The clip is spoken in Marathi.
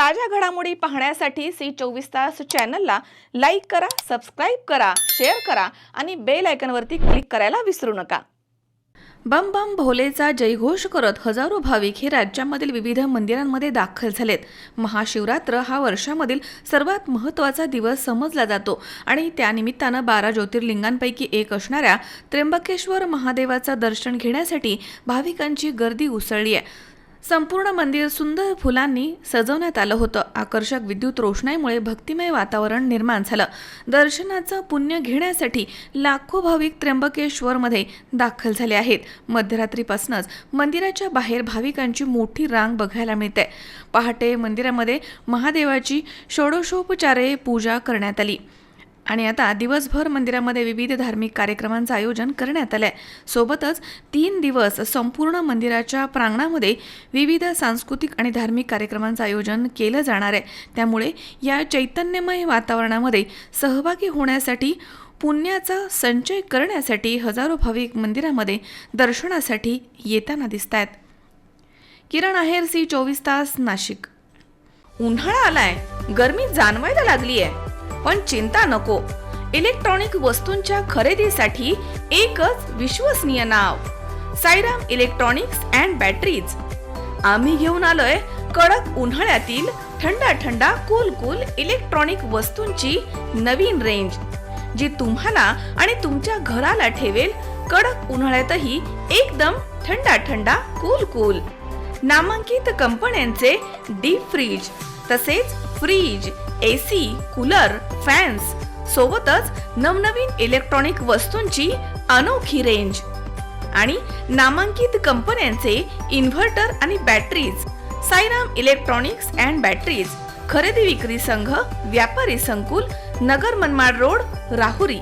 ताज्या घडामोडी पाहण्यासाठी सी 24 तास चॅनलला लाईक करा, सबस्क्राइब करा, शेअर करा आणि बेल आयकॉनवरती क्लिक करायला विसरू नका। बम बम भोलेचा जयघोष करत हजारो भाविक हे राज्यामधील विविध मंदिरांमध्ये दाखल झालेत। महाशिवरात्र हा वर्षामधील सर्वात महत्त्वाचा दिवस समजला जातो आणि त्यानिमित्ताने 12 ज्योतिर्लिंगांपैकी एक असणाऱ्या त्र्यंबकेश्वर महादेवाचा दर्शन घेण्यासाठी भाविकांची गर्दी उसळली आहे। संपूर्ण मंदिर सुंदर फुलांनी सजवण्यात आलं होतं। आकर्षक विद्युत रोषणाईमुळे भक्तिमय वातावरण निर्माण झालं। दर्शनाचं पुण्य घेण्यासाठी लाखो भाविक त्र्यंबकेश्वरमध्ये दाखल झाले आहेत। मध्यरात्रीपासूनच मंदिराच्या बाहेर भाविकांची मोठी रांग बघायला मिळते। पहाटे मंदिरामध्ये महादेवाची षोडशोपचारे पूजा करण्यात आली आणि आता दिवसभर मंदिरामध्ये विविध धार्मिक कार्यक्रमांचं आयोजन करण्यात आलंय। सोबतच 3 दिवस संपूर्ण मंदिराच्या प्रांगणामध्ये विविध सांस्कृतिक आणि धार्मिक कार्यक्रमांचं आयोजन केलं जाणार आहे। त्यामुळे या चैतन्यमय वातावरणामध्ये सहभागी होण्यासाठी पुण्याचा संचय करण्यासाठी हजारो भाविक मंदिरामध्ये दर्शनासाठी येताना दिसतायत। किरण आहेर, सी 24 तास, नाशिक। उन्हाळा आलाय, गरमी जाणवायला लागली आहे, पण चिंता नको। इलेक्ट्रॉनिक वस्तूंच्या खरेदीसाठी एकच विश्वसनीय नाव, साईराम इलेक्ट्रॉनिक्स अँड बॅटरीज। आम्ही घेऊन आलोय कडक उन्हाळ्यातील थंडा कूल इलेक्ट्रॉनिक वस्तूंची नवीन रेंज, जी तुम्हाला आणि तुमच्या घराला ठेवेल कडक उन्हाळ्यातही एकदम थंडा कूल। नामांकित कंपन्यांचे डीप फ्रीज, तसेच फ्रीज, AC, कूलर, फॅन्स सोबतच नवनवीन इलेक्ट्रॉनिक वस्तूंची अनोखी रेंज आणि नामांकित कंपन्यांचे इन्व्हर्टर आणि batteries. Sairam electronics and batteries, खरेदी विक्री संघ, व्यापारी संकुल, नगर मनमाड रोड, राहुरी।